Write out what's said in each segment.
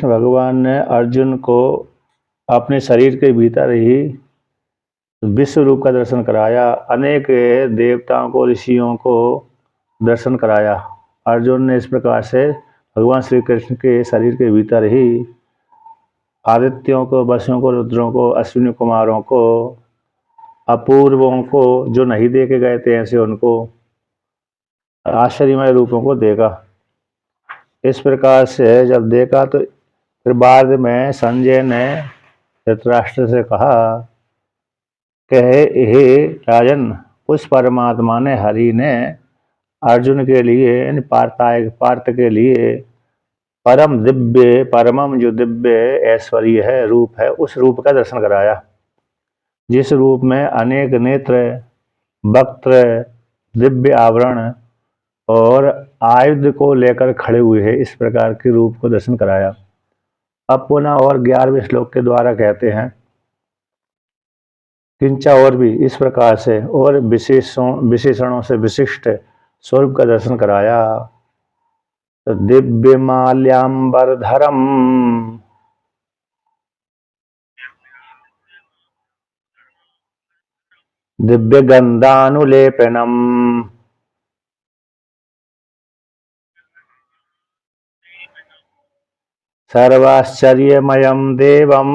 भगवान ने अर्जुन को अपने शरीर के भीतर ही विश्व रूप का दर्शन कराया। अनेक देवताओं को, ऋषियों को दर्शन कराया। अर्जुन ने इस प्रकार से भगवान श्री कृष्ण के शरीर के भीतर ही आदित्यों को, वसुओं को, रुद्रों को, अश्विनी कुमारों को, अपूर्वों को, जो नहीं देखे गए थे ऐसे उनको आश्चर्यमय रूपों को देखा। इस प्रकार से जब देखा तो फिर बाद में संजय ने धृतराष्ट्र से कहा कि हे राजन, उस परमात्मा ने, हरि ने अर्जुन के लिए, पार्थ के लिए परम दिव्य, परमम जो दिव्य ऐश्वर्य है, रूप है, उस रूप का दर्शन कराया, जिस रूप में अनेक नेत्र, वक्त्र, दिव्य आवरण और आयुध को लेकर खड़े हुए हैं। इस प्रकार के रूप को दर्शन कराया। अब पुनः और 11वें श्लोक के द्वारा कहते हैं, किंचा और भी इस प्रकार से और विशेषणों से विशिष्ट स्वरूप का दर्शन कराया। तो दिव्य माल्याम्बरधरम, दिव्य गंधानुलेपनम, सर्वाश्चर्यमयम देवम,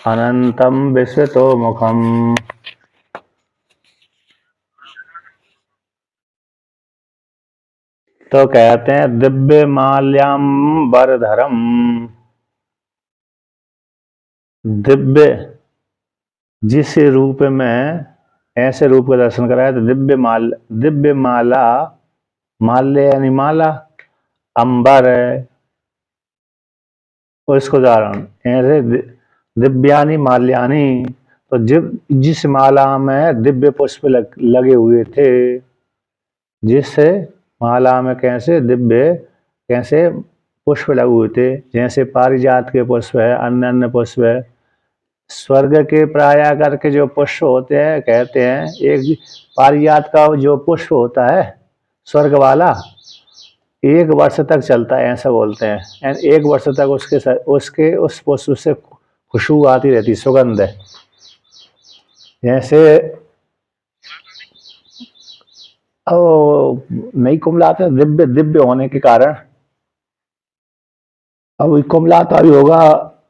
अनंतम विश्वतोमुखम। तो कहते हैं दिव्य माल्याम्बरधरम, दिव्य जिस रूप में ऐसे रूप का दर्शन कराया। तो दिव्य माला, माल्य यानी माला, अंबर है उसको उदाहरण, ऐसे दिव्यानी माल्यानी, तो जिस माला में दिव्य पुष्प लगे हुए थे, जिस माला में कैसे दिव्य, कैसे पुष्प लगे हुए थे, जैसे पारिजात के पुष्प है, अन्य अन्य पुष्प है, स्वर्ग के प्राय करके जो पुष्प होते हैं, कहते हैं एक पारिजात का जो पुष्प होता है स्वर्ग वाला, 1 वर्ष तक चलता है ऐसा बोलते हैं। 1 वर्ष तक उस पुष्प से खुशबू आती रहती, सुगंध है। जैसे नहीं कुमलाते दिव्य दिव्य होने के कारण, अब कुमलाता भी होगा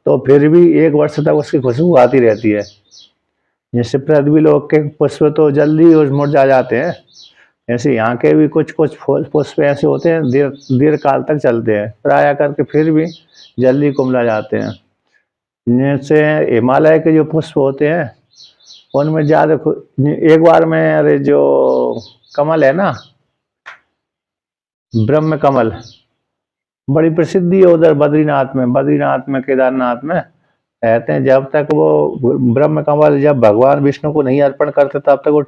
तो फिर भी 1 वर्ष तक उसकी खुशबू आती रहती है। जैसे पृथ्वी लोक के पुष्प तो जल्दी मुरझा जाते हैं, ऐसे यहाँ के भी कुछ कुछ पुष्प ऐसे होते हैं दीर्घ काल तक चलते हैं, प्राय करके फिर भी जल्दी कुमला जाते हैं। जैसे हिमालय के जो पुष्प होते हैं उनमें ज़्यादा, एक बार में, अरे जो कमल है ना, ब्रह्म कमल, बड़ी प्रसिद्धि है उधर बद्रीनाथ में, केदारनाथ में। कहते हैं जब तक वो ब्रह्म कमल जब भगवान विष्णु को नहीं अर्पण करते तब तक वो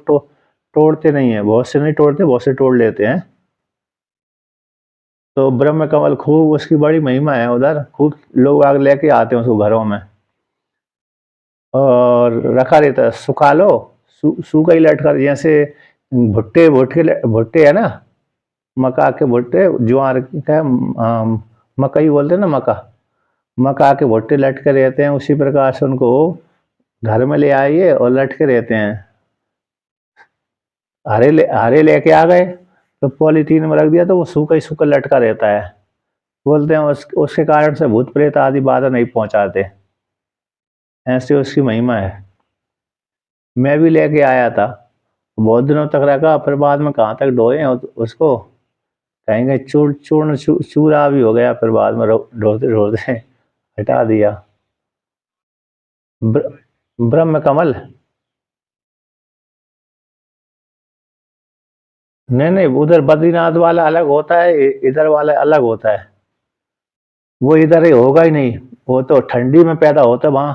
तोड़ते नहीं है। बहुत से नहीं तोड़ते, बहुत से तोड़ लेते हैं। तो ब्रह्म कमल खूब, उसकी बड़ी महिमा है उधर, खूब लोग आग लेके आते हैं उसको घरों में और रखा रहता है। सुखा लो, सूखा ही लटका, जैसे भुट्टे है ना, मका के भुट्टे, ज्वार का मकई बोलते हैं ना, मका के भुट्टे लटके रहते हैं, उसी प्रकार से उनको घर में ले आइए और लटके रहते हैं। हरे लेके आ गए तो पॉलीथीन में रख दिया तो वो सूखा ही सूखा लटका रहता है। बोलते हैं उसके कारण से भूत प्रेत आदि बाधा नहीं पहुंचाते, ऐसी उसकी महिमा है। मैं भी लेके आया था, बहुत दिनों तक रखा, फिर बाद में कहाँ तक ढोए उसको, कहेंगे चूरा भी हो गया, फिर बाद में ढोते ढोते हटा दिया। ब्रह्म कमल नहीं नहीं, उधर बद्रीनाथ वाला अलग होता है, इधर वाला अलग होता है। वो इधर ही होगा ही नहीं, वो तो ठंडी में पैदा होता है वहां।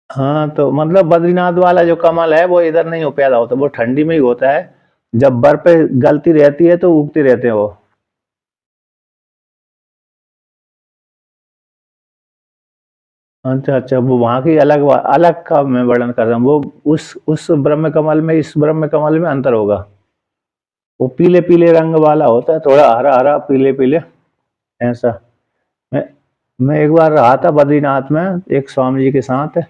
हाँ, तो मतलब बद्रीनाथ वाला जो कमल है वो इधर नहीं हो पैदा होता, वो ठंडी में ही होता है। जब बर्फ पे गलती रहती है तो उगते रहते हैं वो। अच्छा अच्छा, वो वहाँ की अलग अलग का मैं वर्णन कर रहा हूँ। वो उस ब्रह्म कमल में इस ब्रह्म कमल में अंतर होगा। वो पीले पीले रंग वाला होता है, थोड़ा हरा हरा पीले पीले ऐसा। मैं मैं एक बार रहा था बद्रीनाथ में एक स्वामी जी के साथ,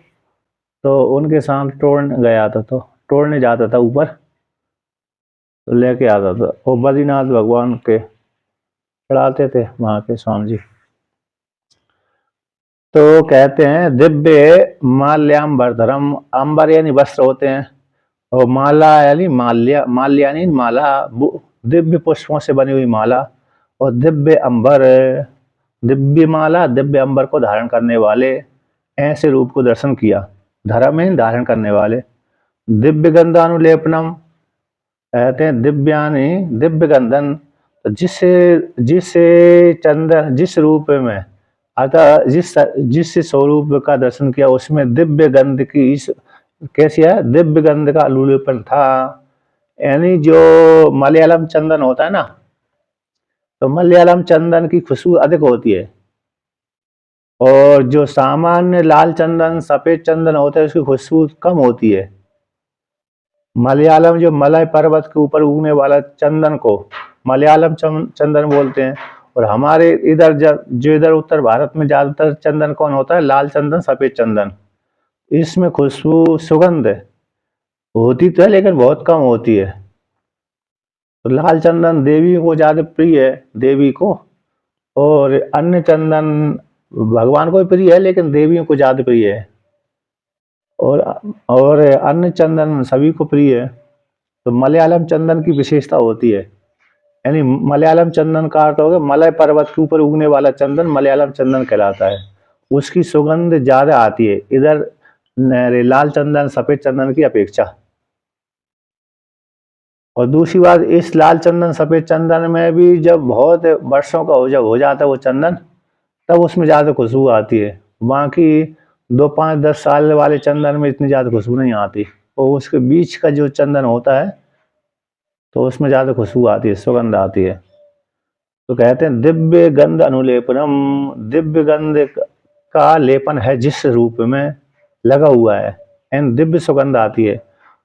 तो उनके साथ टोड़ने गया था, तो टोड़ने जाता था ऊपर, तो लेके आता था वो बद्रीनाथ भगवान के चढ़ाते थे वहाँ के स्वामी जी। तो कहते हैं दिव्य माल्याम्बरधरम, अंबर यानी वस्त्र होते हैं, और माला यानी माल्या, माल्या यानी माला, दिव्य पुष्पों से बनी हुई माला, और दिव्य अंबर, दिव्य माला दिव्य अंबर को धारण करने वाले ऐसे रूप को दर्शन किया। धर्म में धारण करने वाले। दिव्य गंधानुलेपनम, कहते हैं दिव्यानि दिव्य गंधन, तो जिस चंदन जिस रूप में, अतः जिस स्वरूप का दर्शन किया उसमें दिव्य गंध की कैसी है, दिव्य गंध का अनुलेपन था। यानी जो मलयालम चंदन होता है ना, तो मलयालम चंदन की खुशबू अधिक होती है, और जो सामान्य लाल चंदन सफेद चंदन होता है उसकी खुशबू कम होती है। मलयालम जो मलय पर्वत के ऊपर उगने वाला चंदन को मलयालम चंदन बोलते हैं, और हमारे इधर जो इधर उत्तर भारत में ज्यादातर चंदन कौन होता है, लाल चंदन सफेद चंदन। इसमें खुशबू सुगंध होती तो है लेकिन बहुत कम होती है। तो लाल चंदन देवी को ज्यादा प्रिय है, देवी को, और अन्य चंदन भगवान को भी प्रिय है लेकिन देवियों को ज्यादा प्रिय है, और और अन्य चंदन सभी को प्रिय है। तो मलयालम चंदन की विशेषता होती है, यानी मलयालम चंदन का अर्थ हो गया मलय पर्वत के ऊपर उगने वाला चंदन मलयालम चंदन कहलाता है। उसकी सुगंध ज्यादा आती है इधर लाल चंदन सफेद चंदन की अपेक्षा। और दूसरी बात, इस लाल चंदन सफेद चंदन में भी जब बहुत वर्षों का जब हो जाता है वो चंदन, तब उसमें ज्यादा खुशबू आती है। बाकी 2 5 10 साल वाले चंदन में इतनी ज्यादा खुशबू नहीं आती, और उसके बीच का जो चंदन होता है तो उसमें ज्यादा खुशबू आती है, सुगंध आती है। तो कहते हैं दिव्य गंध अनुलेपनम, दिव्य गंध का लेपन है जिस रूप में लगा हुआ है, एंड दिव्य सुगंध आती है।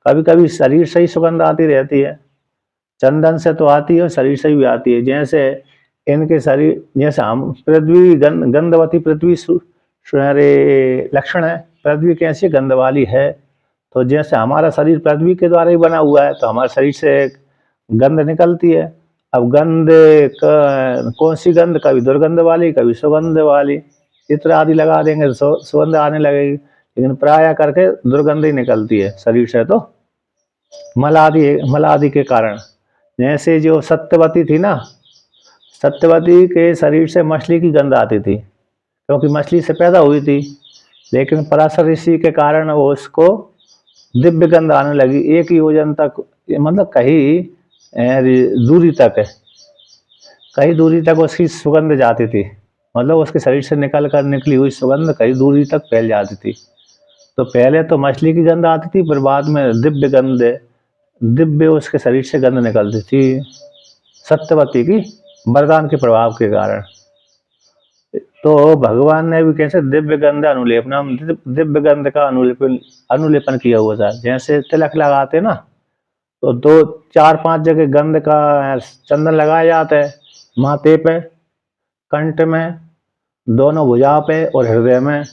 कभी कभी शरीर से ही सुगंध आती रहती है, चंदन से तो आती है और शरीर से भी आती है। जैसे इनके शरीर, जैसे हम पृथ्वी गंधवती पृथ्वी अरे लक्षण है, पृथ्वी कैसी गंध वाली है। तो जैसे हमारा शरीर पृथ्वी के द्वारा ही बना हुआ है, तो हमारे शरीर से गंध निकलती है। अब गंध कौन सी गंध, कभी दुर्गंध वाली कभी सुगंध वाली, इत्र आदि लगा देंगे तो सुगंध आने लगेगी, लेकिन प्राय करके दुर्गंध ही निकलती है शरीर से। तो मल आदि के कारण, जैसे जो सत्यवती थी ना, सत्यवती के शरीर से मछली की गंध आती थी, क्योंकि मछली से पैदा हुई थी, लेकिन पराशर ऋषि के कारण वो उसको दिव्य गंध आने लगी। एक योजन तक, मतलब दूरी तक है, कहीं दूरी तक उसकी सुगंध जाती थी, मतलब उसके शरीर से निकल कर निकली हुई सुगंध कहीं दूरी तक फैल जाती थी। तो पहले तो मछली की गंध आती थी, फिर बाद में दिव्य गंध, दिव्य उसके शरीर से गंध निकलती थी सत्यवती की, वरदान के प्रभाव के कारण। तो भगवान ने भी कैसे दिव्य गंध अनुलेपनम, दिव्य गंध का अनुलेपन किया हुआ था। जैसे तिलक लगाते ना, तो 2 4 5 जगह गंध का चंदन लगाया जाता है, माथे पे, कंठ में, दोनों भुजा पे और हृदय में।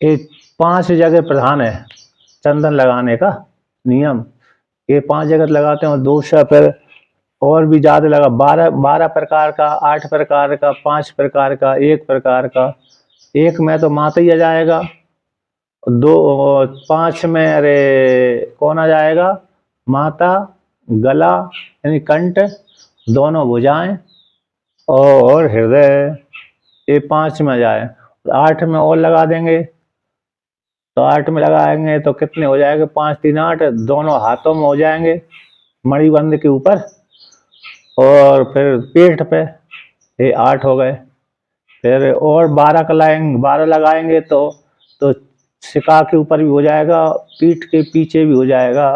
एक 5 जगह प्रधान है चंदन लगाने का नियम, ये 5 जगह लगाते हैं। और दूसरा फिर और भी ज्यादा लगा, 12 प्रकार का, 8 प्रकार का, 5 प्रकार का, 1 प्रकार का। एक में तो माता ही आ जाएगा, 5 में अरे कौन आ जाएगा, माता, गला यानी कंठ, दोनों भुजाएं और हृदय, ये 5 में आ जाए। 8 में और लगा देंगे, तो 8 में लगाएंगे तो कितने हो जाएंगे, 5 3 8, दोनों हाथों में हो जाएंगे मणिबंध के ऊपर, और फिर पेट पे, ये 8 हो गए। फिर और 12 का लाएंगे, 12 लगाएंगे तो शिका के ऊपर भी हो जाएगा, पीठ के पीछे भी हो जाएगा,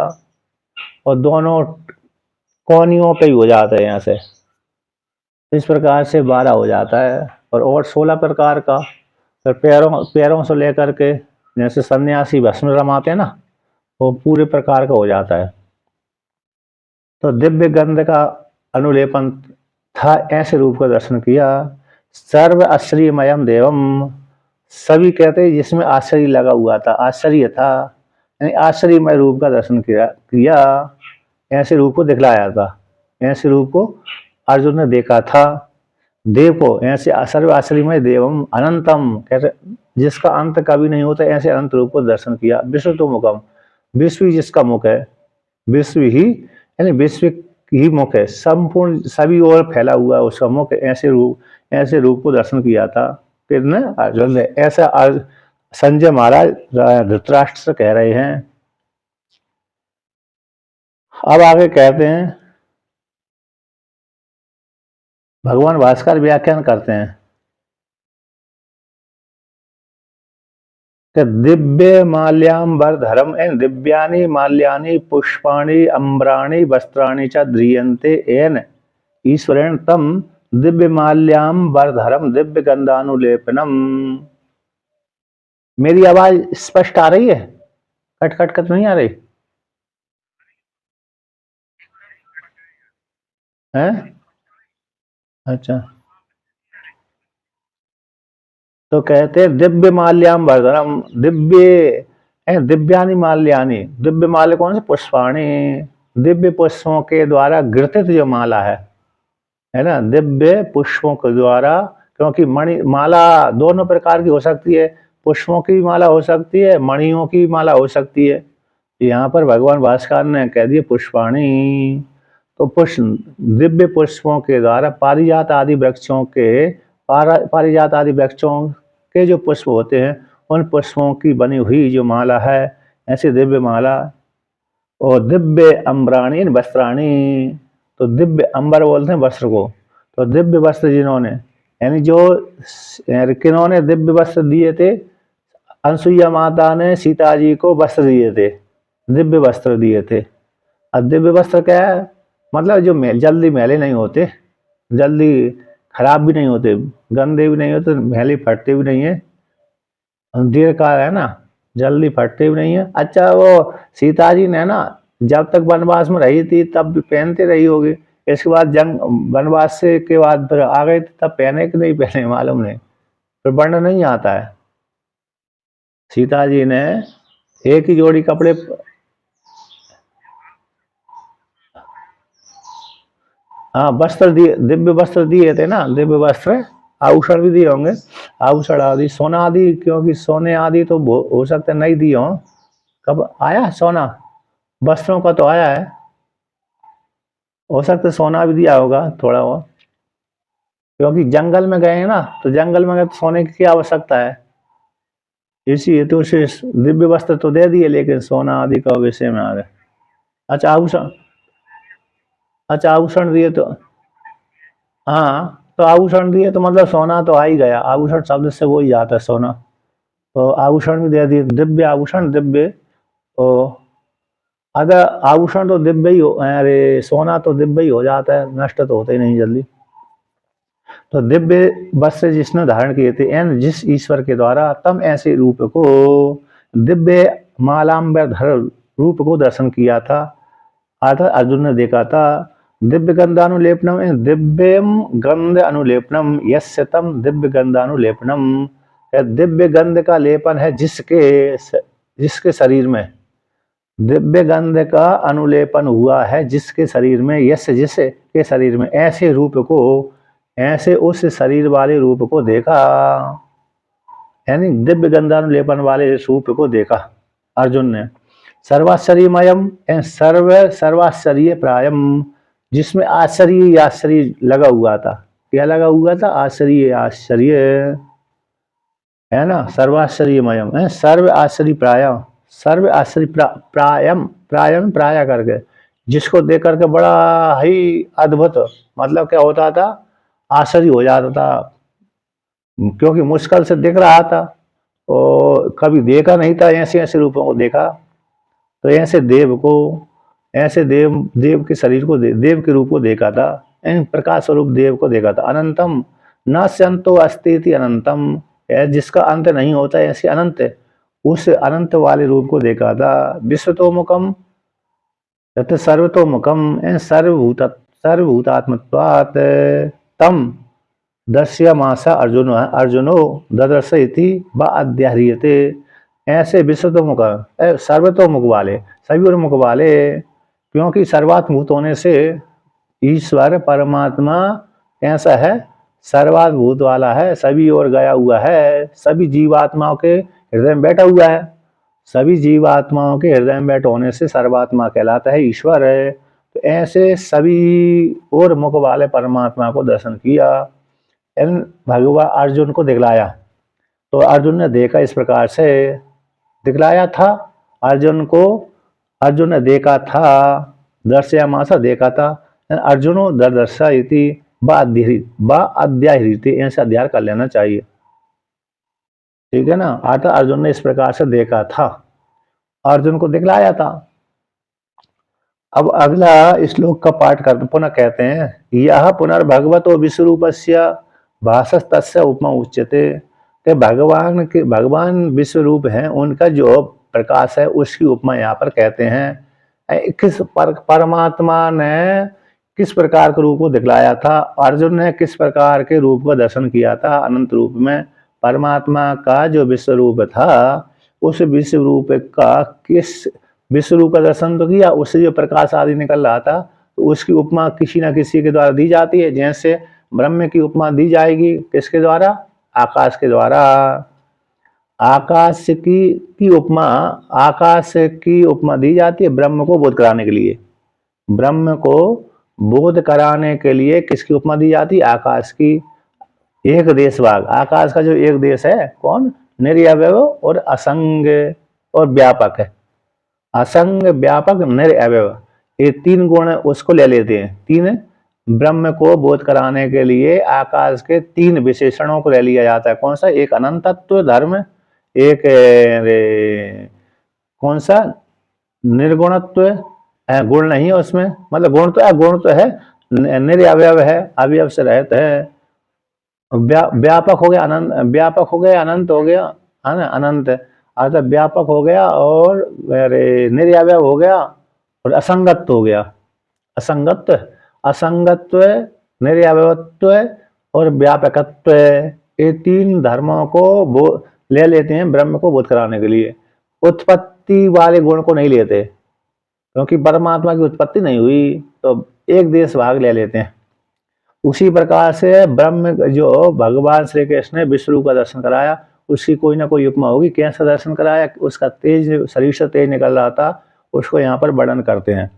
और दोनों कोहनियों पे भी हो जाता है यहाँ से। इस प्रकार से 12 हो जाता है। और 16 प्रकार का, फिर पैरों पैरों से लेकर के जैसे सन्यासी भस्म रमाते हैं ना, वो पूरे प्रकार का हो जाता है। तो दिव्य गंध का अनुलेपन था, ऐसे रूप का दर्शन किया। सर्व आश्चर्यमयम देवम, सभी कहते हैं जिसमें आश्चर्य लगा हुआ था, आश्चर्य था, यानी आश्चर्यमय रूप का दर्शन किया। ऐसे रूप को दिखलाया था, ऐसे रूप को अर्जुन ने देखा था। देव को ऐसे सर्व आश्चर्यमय देवम अनंतम, कहते जिसका अंत कभी नहीं होता, ऐसे अनंत रूप को दर्शन किया। विश्व तो मुखम, विश्व ही जिसका मुख है, विश्व ही यानी विश्व ही मुख है, संपूर्ण सभी ओर फैला हुआ है उसका मुख। ऐसे रूप को दर्शन किया था किसने? अर्जुन ने। ऐसा संजय महाराज धृतराष्ट्र से कह रहे हैं। अब आगे कहते हैं, भगवान भास्कर व्याख्यान करते हैं कि दिव्य माल्याम्बरधरम एन दिव्यानि माल्यानि पुष्पाणि अम्बराणि वस्त्राणि च ध्रियन्ते एन ईश्वरेण तम दिव्य माल्याम्बरधरम दिव्य गंधानुलेपनम। मेरी आवाज स्पष्ट आ रही है? कट कट कट नहीं आ रही है? अच्छा, तो कहते हैं दिव्य माल्याम वर्धनम, दिव्यानि माल्यानि, दिव्य माल्य कौन से? पुष्पाणि, दिव्य पुष्पों के द्वारा घृतित जो माला है ना, दिव्य पुष्पों के द्वारा। क्योंकि मणि माला दोनों प्रकार की हो सकती है, पुष्पों की भी माला हो सकती है, मणियों की भी माला हो सकती है। यहाँ पर भगवान भास्कर ने कह दिया पुष्पाणि, तो पुष्प दिव्य पुष्पों के द्वारा पारिजात आदि वृक्षों के पारिजात आदि वृक्षों के जो पुष्प होते हैं, उन पुष्पों की बनी हुई जो माला है, ऐसी दिव्य माला। और दिव्य अम्बराणी वस्त्राणी, तो दिव्य अंबर बोलते हैं वस्त्र को, तो दिव्य वस्त्र जिन्होंने, यानी जो किन्होंने दिव्य वस्त्र दिए थे, अनसुईया माता ने सीता जी को वस्त्र दिए थे, दिव्य वस्त्र दिए थे। अब दिव्य वस्त्र क्या है? मतलब जो जल्दी मैले नहीं होते, जल्दी खराब भी नहीं होते, गंदे भी नहीं होते, मैले फटते भी नहीं है, दीर्घकाल है ना, जल्दी फटते भी नहीं है। अच्छा, वो सीता जी ने ना जब तक वनवास में रही थी तब भी पहनते रही होगी, इसके बाद जंग वनवास से के बाद फिर आ गए तब पहने कि नहीं पहने मालूम नहीं, फिर वर्णन नहीं आता है। सीता जी ने एक ही जोड़ी कपड़े, हाँ वस्त्र दिए, दिव्य वस्त्र दिए थे ना, दिव्य वस्त्र, आभूषण भी दिए होंगे, आभूषण आदि, सोना आदि, क्योंकि सोने आदि तो हो सकते नहीं दिए हों। कब आया सोना? वस्त्रों का तो आया है, हो सकता है सोना भी दिया होगा थोड़ा बहुत, क्योंकि जंगल में गए हैं ना, तो जंगल में गए तो सोने की क्या आवश्यकता है, इसी तो उसे दिव्य वस्त्र तो दे दिए, लेकिन सोना आदि का विषय में आ गए। अच्छा आभूषण, अच्छा आभूषण दिए तो, हाँ तो आभूषण दिए तो मतलब सोना तो आ ही गया, आभूषण शब्द से वो ही आता है सोना, तो आभूषण भी दे दिए, दिव्य आभूषण, दिव्य। तो अगर आभूषण तो दिव्य ही हो, अरे सोना तो दिव्य ही हो जाता है, नष्ट तो होता ही नहीं जल्दी। तो दिव्य वस्त्र जिसने धारण किए थे, एन जिस ईश्वर के द्वारा तम ऐसे रूप को, दिव्य मालाम्बरधर रूप को दर्शन किया था, अर्थात अर्जुन ने देखा था। दिव्य गंधानुलेपनम, दिव्यम गंध अनुलेपनम यस्य तम दिव्य गंधानुलेपनम, दिव्य गंध का लेपन है जिसके जिसके शरीर में, दिव्य गंध का अनुलेपन हुआ है जिसके शरीर में, यश जिस के शरीर में, ऐसे रूप को, ऐसे उस शरीर वाले रूप को देखा, यानी दिव्य गंधानुलेपन वाले रूप को देखा अर्जुन ने। सर्वाश्चर्यमयम, सर्वाश्चर्य प्रायम, जिसमें आश्चर्य आश्चर्य लगा हुआ था। क्या लगा हुआ था? आश्चर्य आश्चर्य, है ना, सर्वाश्चर्यमयम है, सर्व आश्चर्य प्रायम, सर्व आश्चर्य प्रायम, प्रायम प्राय करके, जिसको देख करके बड़ा ही अद्भुत, मतलब क्या होता था, आश्चर्य हो जाता था, क्योंकि मुश्किल से दिख रहा था और कभी देखा नहीं था, ऐसे ऐसे रूपों को देखा। तो ऐसे देव को, ऐसे देव के शरीर को, देव के रूप को देखा था, प्रकाश स्वरूप देव को देखा था। अनंतम न संतो अस्ति अनंतम, जिसका अंत नहीं होता, ऐसे अनंत, उस अनंत वाले रूप को देखा था। विश्वतोमुखम तत् सर्वतोमुखम सर्वभूतात्मत्वात् तम दर्श्यमासा अर्जुनो ददर्श इति व अध्याह्रियते। ऐसे विश्वतोमुख सर्वतोमुख वाले, सभी और मुख वाले, क्योंकि सर्वात्मभूत होने से ईश्वर परमात्मा ऐसा है, सर्वात्मभूत वाला है, सभी ओर गया हुआ है, सभी जीवात्माओं के हृदय में बैठा हुआ है। सभी जीवात्माओं के हृदय में बैठ होने से सर्वात्मा कहलाता है, ईश्वर है। तो ऐसे सभी और मुख वाले परमात्मा को दर्शन किया, भगवान अर्जुन को दिखलाया। तो अर्जुन ने देखा, इस प्रकार से दिखलाया था अर्जुन को, अर्जुन ने देखा था, दर्शयामासा देखा था, अर्जुनो दर्शा इति अध्याहृति, ऐसे अध्याय कर लेना चाहिए, ठीक है ना। अर्थात अर्जुन ने इस प्रकार से देखा था, अर्जुन को दिखलाया था। अब अगला श्लोक का पाठ करते पुनः कहते हैं, यह पुनर्भगवतो विश्वरूपस्य भासस्तस्य उपमा उच्यते। कि भगवान विश्व रूप हैं, उनका जो प्रकाश है उसकी उपमा यहाँ पर कहते हैं। किस परमात्मा ने किस प्रकार के रूप को दिखलाया था, अर्जुन ने किस प्रकार के रूप का दर्शन किया था, अनंत रूप में परमात्मा का जो विश्व रूप था, उस विश्व रूप का किस विश्व रूप का दर्शन तो किया, उससे जो प्रकाश आदि निकल रहा था, तो उसकी उपमा किसी न किसी के द्वारा दी जाती है। जैसे ब्रह्म की उपमा दी जाएगी, किसके द्वारा, आकाश के द्वारा। आकाश की उपमा, आकाश की उपमा दी जाती है ब्रह्म को बोध कराने के लिए। ब्रह्म को बोध कराने के लिए किसकी उपमा दी जाती है, आकाश की। एक देश भाग, आकाश का जो एक देश है कौन, निर्अवयव और असंग और व्यापक है। असंग, व्यापक, निर्अवयव, ये तीन गुण उसको ले लेते हैं। तीन ब्रह्म को बोध कराने के लिए आकाश के तीन विशेषणों को ले लिया जाता है। कौन सा, एक अनंतत्व धर्म, एक कौन सा निर्गुणत्व, गुण नहीं है उसमें, मतलब गुण तो है, गुण तो है, निर्अवयव है, अवयव से रहित है। व्यापक हो गया, अनंत, व्यापक हो गया, अनंत हो गया, है ना, अनंत अर्थात व्यापक हो गया, और निर्अवयव हो गया, और असंगत्व हो गया। असंगत्व, असंगत्व, निर्अवयवत्व और व्यापकत्व, ये तीन धर्मों को ले लेते हैं ब्रह्म को बोध कराने के लिए। उत्पत्ति वाले गुण को नहीं लेते, क्योंकि परमात्मा की उत्पत्ति नहीं हुई, तो एक देश भाग ले लेते हैं। उसी प्रकार से ब्रह्म जो भगवान श्री कृष्ण ने विश्व रूप का दर्शन कराया, उसकी कोई ना कोई उपमा होगी। कैसा दर्शन कराया, उसका तेज, शरीर से तेज निकल रहा था, उसको यहाँ पर वर्णन करते हैं।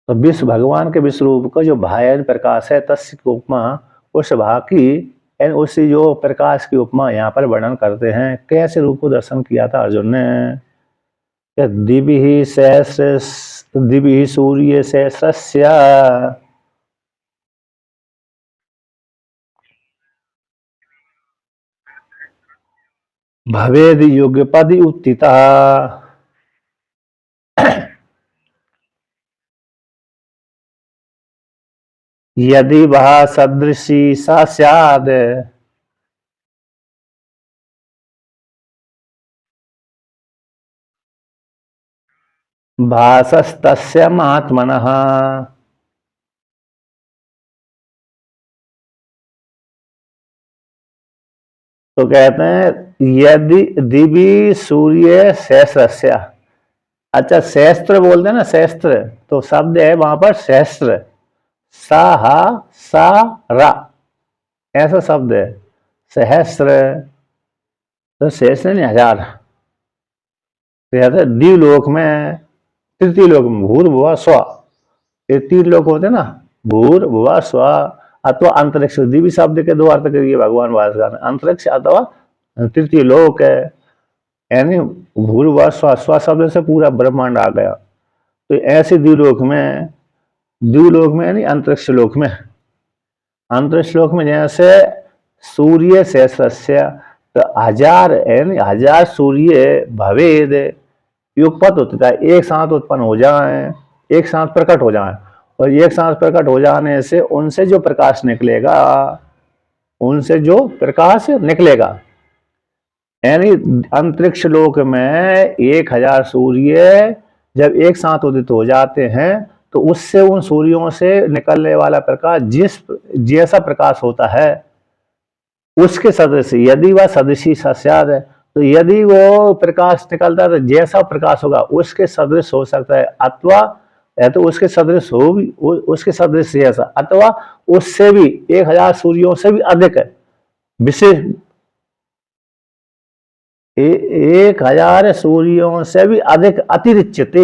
तो विश्व, भगवान के विश्व रूप का जो भायन प्रकाश है, तस्य की उपमा, उस भाग की, उसी जो प्रकाश की उपमा यहाँ पर वर्णन करते हैं। कैसे रूप को दर्शन किया था अर्जुन ने, दिव्य सहस्र, दिव्य सूर्य सहस्रस्य भवेद युगपद उत्थिता। यदि वह सदृशी सा स्याद, भासस्तस्य महात्मनः। तो कहते हैं यदि दिव्य सूर्य सहस्रस्य, अच्छा सहस्त्र बोलते हैं ना, सहस्त्र, तो शब्द है वहां पर सहस्त्र, सा हा सा रा, ऐसा शब्द है सहस्त्र, तो सहस्त्र नहीं हजार। द्विलोक में, तृतीय लोक में भूर भुआ स्व, ये तीन लोक होते हैं ना, भूर भुआ स्व अथवा अंतरिक्ष। दिव्य शब्द के दो अर्थ करिए भगवान भास्कर ने, अंतरिक्ष अथवा तृतीय लोक है, यानी भूर भुआ स्व, स्व शब्द से पूरा ब्रह्मांड आ गया। तो ऐसे द्विलोक में, द्विलोक में यानी अंतरिक्ष लोक में, अंतरिक्ष लोक में जैसे सूर्य सहस्रस्य, तो हजार यानी हजार सूर्य भवेद युगपत होता है, एक साथ उत्पन्न हो जाए, एक साथ प्रकट हो जाए, और एक साथ प्रकट हो जाने से उनसे जो प्रकाश निकलेगा, उनसे जो प्रकाश निकलेगा, यानी अंतरिक्ष लोक में 1000 सूर्य जब एक साथ उदित हो जाते हैं तो उससे उन सूर्यों से निकलने वाला प्रकाश जैसा प्रकाश होता है उसके सदृश, यदि वह सदृशी सस्याद है तो यदि वो प्रकाश निकलता है तो जैसा प्रकाश होगा उसके सदृश हो सकता है, अथवा या तो उसके सदृश हो भी उसके सदृश जैसा, अथवा उससे भी 1000 सूर्यों से भी अधिक है विशेष 1000 सूर्यों से भी अधिक अतिरिक्त,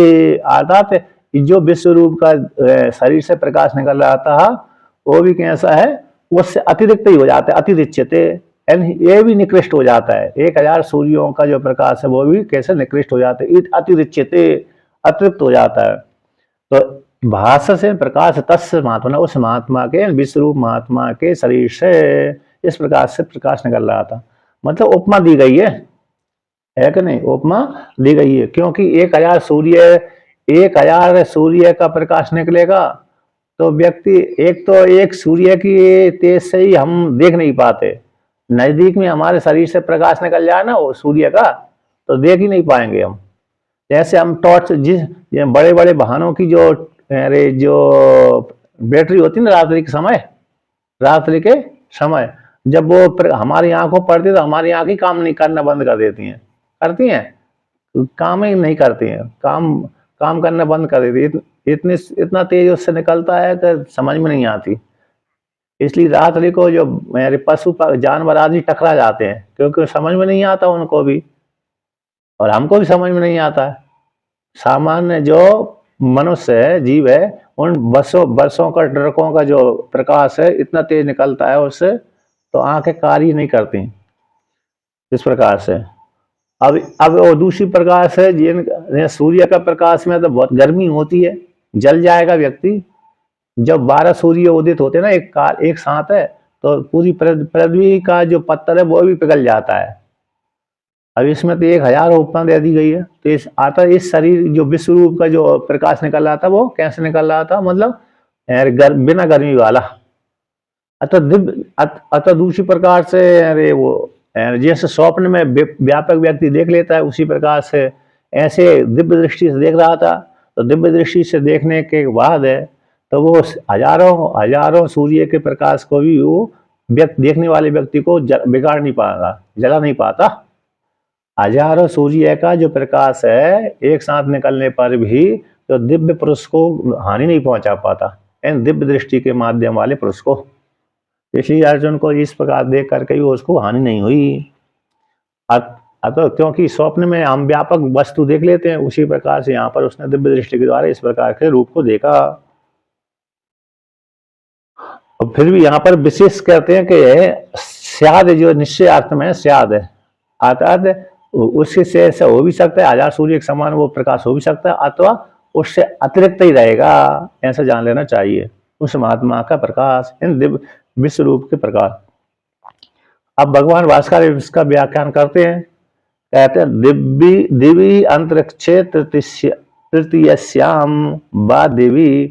अर्थात जो विश्व रूप का शरीर से प्रकाश निकल रहा था वो भी कैसा है, उससे अतिरिक्त ही हो जाता है, अतिरिक्त, ये भी निकृष्ट हो जाता है। 1000 सूर्यों का जो प्रकाश है वो भी कैसे निकृष्ट हो जाता है, अतिरिक्त, अतिरिक्त हो जाता है। तो भाष्य से प्रकाश तस्य महात्मा, उस महात्मा के विश्व रूप महात्मा के शरीर से इस प्रकार से प्रकाश निकल रहा था। मतलब उपमा दी गई है कि नहीं, उपमा दी गई है, क्योंकि 1000 सूर्य का प्रकाश निकलेगा तो व्यक्ति एक सूर्य की तेज से ही हम देख नहीं पाते, नजदीक में हमारे शरीर से प्रकाश निकल जाए ना वो सूर्य का तो देख ही नहीं पाएंगे हम। जैसे हम टॉर्च, जिस बड़े बड़े वाहनों की जो बैटरी होती है ना रात्रि के समय जब वो हमारी आंखों पड़ती है तो हमारी आंखें काम नहीं करना बंद कर देती हैं, करती हैं, काम ही नहीं करती हैं, काम करना बंद कर देती है, इतना तेज उससे निकलता है कि समझ में नहीं आती। इसलिए रात्रि को जो मेरे पशु जानवर आदि टकरा जाते हैं क्योंकि समझ में नहीं आता उनको भी और हमको भी समझ में नहीं आता है। सामान्य जो मनुष्य है, जीव है, उन वर्षों का ट्रकों का जो प्रकाश है इतना तेज निकलता है उससे तो आंखें कार्य नहीं करती इस प्रकार से। अब वो दूसरी प्रकाश है जिन सूर्य का प्रकाश में तो बहुत गर्मी होती है, जल जाएगा व्यक्ति। जब 12 सूर्य उदित होते हैं ना एक साथ है तो पूरी पृथ्वी का जो पत्थर है वो भी पिघल जाता है। अब इसमें तो 1000 उपमा दे दी गई है तो इस शरीर जो विश्व रूप का जो प्रकाश निकल रहा था वो कैसे निकल रहा था, मतलब बिना गर्मी वाला। अतः दूसरी प्रकार से अरे वो जैसे स्वप्न में व्यापक व्यक्ति देख लेता है उसी प्रकार से ऐसे दिव्य दृष्टि से देख रहा था। तो दिव्य दृष्टि से देखने के बाद है तो वो हजारों सूर्य के प्रकाश को भी वो देखने वाले व्यक्ति को बिगाड़ नहीं पाता, जला नहीं पाता। हजारों सूर्य का जो प्रकाश है एक साथ निकलने पर भी तो दिव्य पुरुष को हानि नहीं पहुंचा पाता, इन दिव्य दृष्टि के माध्यम वाले पुरुष को। इसलिए अर्जुन को इस प्रकार देख करके भी उसको हानि नहीं हुई। अतः क्योंकि स्वप्न में हम व्यापक वस्तु देख लेते हैं उसी प्रकार से यहाँ पर उसने दिव्य दृष्टि के द्वारा इस प्रकार के रूप को देखा। और फिर भी यहाँ पर विशेष कहते हैं कि स्याद जो निश्चय अर्थ में स्याद है, अर्थात उसके से ऐसा हो भी सकता है 1000 सूर्य के समान वो प्रकाश हो भी सकता है अथवा उससे अतिरिक्त ही रहेगा, ऐसा जान लेना चाहिए उस महात्मा का प्रकाश, इन दिव्य विश्व रूप के प्रकाश। अब भगवान भास्कर इसका व्याख्यान करते हैं, कहते हैं दिव्य अंतरिक्षे तृतीयस्याम वा दिव्य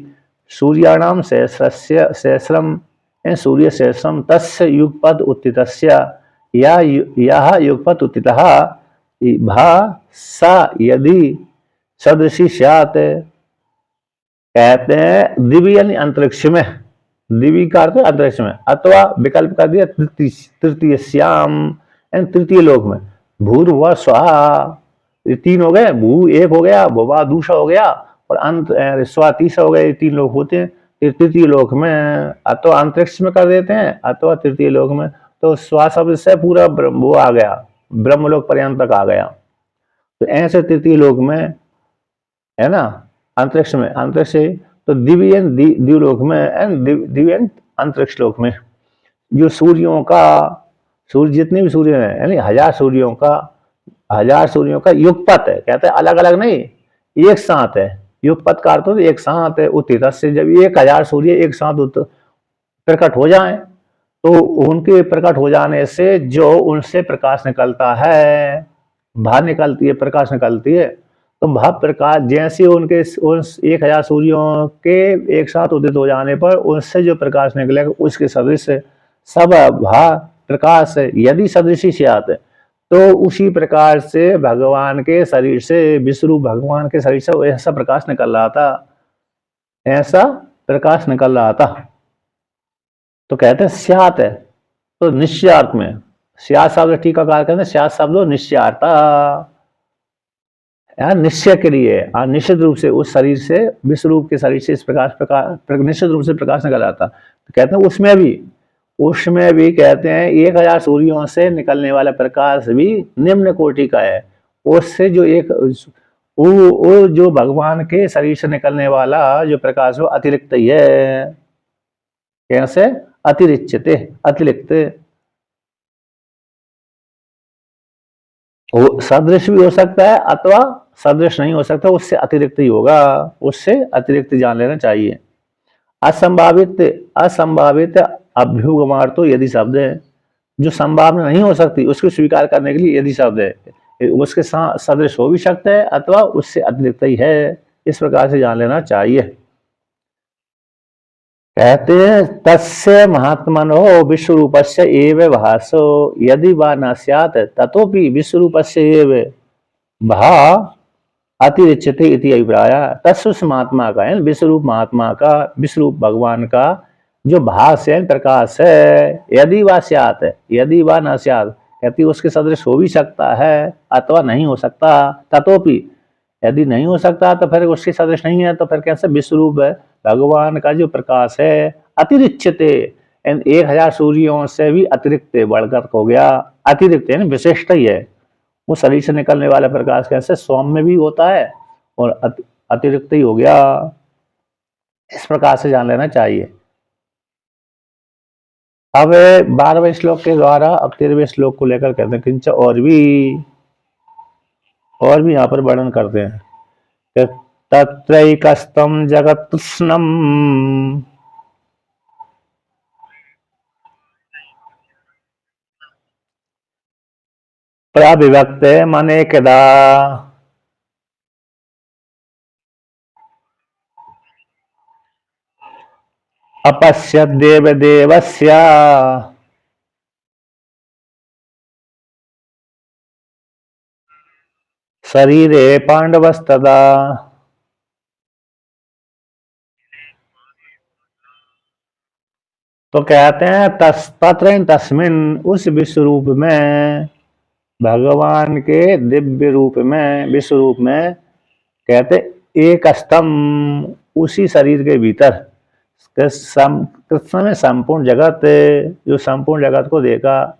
सूर्याणाम सहस्रम सूर्य सहस्रम तस्य युगपद उत्थितस्य या यह युगपद उत्थितः भा सा यदि सदृशी स्यात्। कहते हैं दिव्य यानी अंतरिक्ष में, दिव्य का अर्थ अंतरिक्ष में, अथवा विकल्प कर दिया तृतीय श्याम तृतीय लोक में, भूर्भुवः स्वः, ये 3 हो गए, भू 1 हो गया, भुवा दूसरा हो गया और अंत स्व तीसरा हो गया, ये 3 लोक होते हैं। तृतीय लोक में अथवा अंतरिक्ष में कर देते हैं अथवा तृतीय लोक में, तो स्व शब्द से पूरा वो आ गया, ब्रह्मलोक पर्यंत तक आ गया। तो ऐसे तृतीय लोक में है ना, अंतरिक्ष में, अंतरिक्ष से तो दिव्य द्व्युलोक में दिव्य अंतरिक्ष लोक में जो सूर्य जितने भी सूर्य हैं यानी 1000 सूर्यों का युगपत है, कहते हैं अलग अलग नहीं, एक साथ है। युगपत का अर्थ तो एक साथ है। उत्थित से जब 1000 सूर्य एक साथ प्रकट हो जाएं तो उनके प्रकट हो जाने से जो उनसे प्रकाश निकलता है, बाहर निकलती है, प्रकाश निकलती है, तो भाव प्रकाश जैसे उनके उन 1000 सूर्यों के एक साथ उदित हो जाने पर उनसे जो प्रकाश निकलेगा उसके सदृश सब भाव प्रकाश यदि सदृशी स्यात्, तो उसी प्रकार से भगवान के शरीर से, विश्वरूप भगवान के शरीर से ऐसा प्रकाश निकल रहा था, ऐसा प्रकाश निकल रहा था। तो कहते हैं स्यात है, तो निश्चयार्थ में, स्यात शब्द टीकाकार कहते हैं स्यात शब्द निश्चयार्था, निश्चय के लिए, निश्चित रूप से उस शरीर से, विश्वरूप के शरीर से इस प्रकाश निश्चित रूप से प्रकाश निकल आता। तो कहते हैं उसमें भी कहते हैं 1000 सूर्यों से निकलने वाला प्रकाश भी निम्न कोटि का है। उससे जो एक वो जो भगवान के शरीर से निकलने वाला जो प्रकाश वो अतिरिक्त ही है। कैसे? अतिरिच्यते, अतिरिक्त। वो सदृश भी हो सकता है अथवा सदृश नहीं हो सकता, उससे अतिरिक्त ही होगा, उससे अतिरिक्त जान लेना चाहिए। असंभावित, असंभावित अभ्युगमार्थ यदि शब्द है, जो संभावना नहीं हो सकती उसको स्वीकार करने के लिए यदि शब्द है, उसके साथ सदृश हो भी सकता है अथवा उससे अतिरिक्त ही है, इस प्रकार से जान लेना चाहिए। कहते हैं तस्य महात्मनो विश्वरूपस्य एव भासो यदि वा न स्यात् ततोपि विश्वरूपस्य एव भा अतिरिच्यते इति अभिप्राय। तस्य उस महात्मा का है, विश्वरूप महात्मा का, विश्वरूप भगवान का जो भास है, प्रकाश है, यदि वा स्यात्, यदि वा न स्यात्, कहती उसके सदृश हो भी सकता है अथवा नहीं हो सकता। ततोपि, यदि नहीं हो सकता तो फिर उसके सदृश नहीं है, तो फिर कैसे विश्वरूप है भगवान का जो प्रकाश है अतिरिच्यते, 1000 सूर्यों से भी अतिरिक्त बढ़कर हो गया, अतिरिक्त है, विशिष्ट ही है। वो शरीर से निकलने वाला प्रकाश कैसे सौम्य भी होता है और अतिरिक्त ही हो गया, इस प्रकार से जान लेना चाहिए। अब 12वें श्लोक के द्वारा अब 13वें श्लोक को लेकर कहते हैं किंच और भी यहाँ पर वर्णन करते हैं। तत्रैकस्तं जगत्कृष्णम् प्रविभक्ते मनेकदा अपश्यद् देवदेवस्य शरीरे पांडवस्तदा। तो कहते हैं तत्र तस्मिन, उस विश्व रूप में, भगवान के दिव्य रूप में, विश्व रूप में, कहते एक स्तंभ, उसी शरीर के भीतर कृष्ण ने संपूर्ण जगत, जो संपूर्ण जगत को देखा,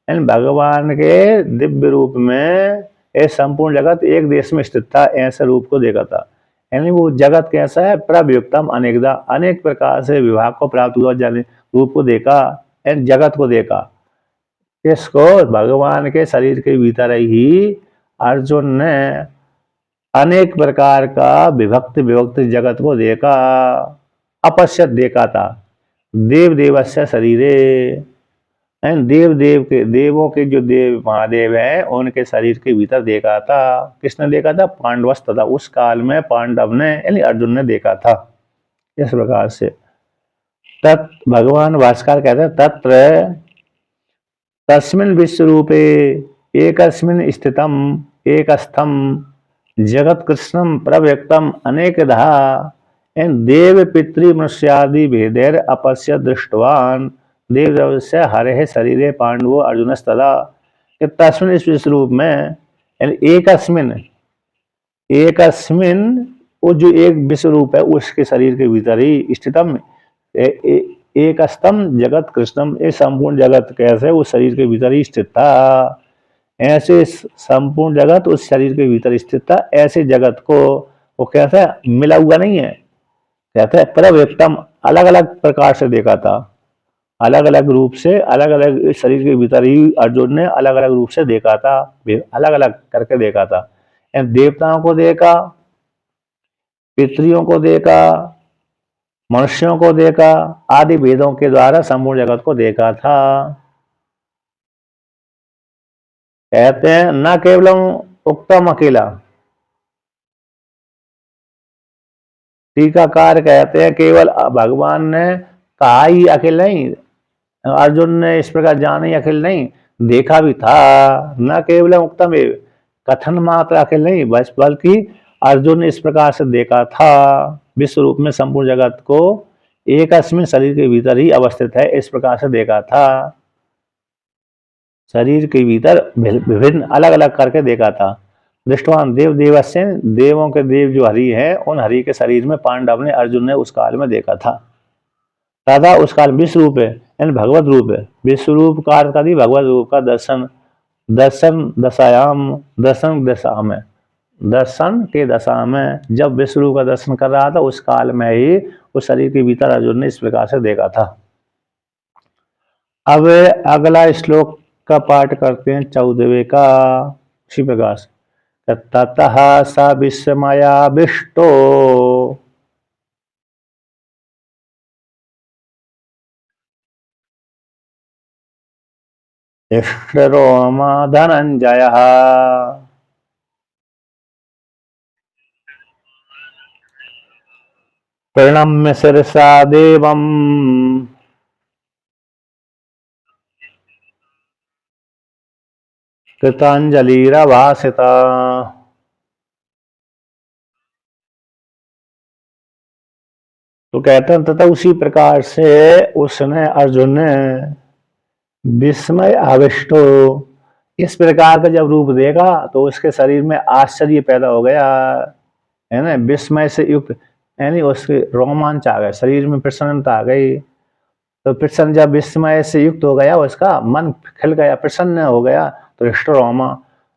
यानी भगवान के दिव्य रूप में ये संपूर्ण जगत एक देश में स्थित था, ऐसे रूप को देखा था। यानी वो जगत कैसा है? प्रव्युक्तम अनेकदा, अनेक प्रकार से विभाग को प्राप्त हुआ रूप को देखा, जगत को देखा। इसको भगवान के शरीर के भीतर ही अर्जुन ने अनेक प्रकार का विभक्त विभक्त जगत को देखा, अपश्यत देखा था, देव देवस्य शरीरे, देव के, देवों के जो देव महादेव हैं उनके शरीर के भीतर देखा था। किसने देखा था? पांडवस्त था, उस काल में पांडव ने यानी अर्जुन ने देखा था। इस प्रकार से तत् भगवान भास्कर कहते हैं तत्र तस्मिन् विश्वरूपे एकस्मिन् स्थितम एकस्थम जगत कृष्णम प्रव्यक्तम अनेकधा देव पितृ मनुष्यादि भेदेर अपश्य दृष्टवान देवदेवस्य हरे शरीरे पांडवो अर्जुनस्तदा। तस्मिन् इस विश्वरूप में, एकस्मिन्, एकस्मिन्, वो जो एक विश्वरूप है उसके शरीर के भीतर ही स्थितम एक स्तंभ जगत कृष्णम, ये संपूर्ण जगत कैसे उस शरीर के भीतर ही स्थित था, ऐसे संपूर्ण जगत उस शरीर के भीतर स्थित था। ऐसे जगत को वो कैसा मिला हुआ नहीं है, कहते हैं प्रव्यक्तम, अलग अलग प्रकार से देखा था, अलग अलग रूप से, अलग अलग शरीर के भीतर ही अर्जुन ने अलग अलग रूप से देखा था, अलग अलग करके देखा था। देवताओं को देखा, पितरियों को देखा, मनुष्यों को देखा, आदि वेदों के द्वारा संपूर्ण जगत को देखा था। कहते हैं न केवलम उक्तम अकेला, टीकाकार कहते हैं केवल भगवान ने कहा ही अकेला नहीं, अर्जुन ने इस प्रकार जाना ही अकेला नहीं, देखा भी था। न केवल उक्तम कथन मात्रा के नहीं बस बल्कि अर्जुन ने इस प्रकार से देखा था विश्व रूप में संपूर्ण जगत को एक अस्मिन शरीर के भीतर ही अवस्थित है, इस प्रकार से देखा था। शरीर के भीतर विभिन्न अलग अलग करके देखा था। दृष्टवान देव देवस्य, देवों के देव जो हरि हैं उन हरि के शरीर में पांडव ने अर्जुन ने उस काल में देखा था। तथा उस काल विश्व रूप है यानी भगवत रूप है। विश्व रूप का अर्थ कर भगवत रूप का दर्शन, दर्शन दशायाम, दर्शन दशा में, दर्शन के दशा में जब विश्व रूप का दर्शन कर रहा था उस काल में ही उस शरीर के भीतर अर्जुन ने इस प्रकार से देखा था। अब अगला श्लोक का पाठ करते हैं 14वें का इसी प्रकार से। ततः स विस्मयाविष्टो हृष्टरोमा धनंजयः प्रणम्य शिरसा देवम् कृतांजलिरभासिता। तो कहते हैं तथा उसी प्रकार से उसने अर्जुन ने विस्मय आविष्टो इस प्रकार का जब रूप देखा तो उसके शरीर में आश्चर्य पैदा हो गया, है ना, विस्मय से युक्त, यानी उसके रोमांच आ गए, शरीर में प्रसन्नता आ गई। तो प्रसन्न जब विस्मय से युक्त हो गया उसका मन खिल गया, प्रसन्न हो गया, तो हृष्ट रोमा,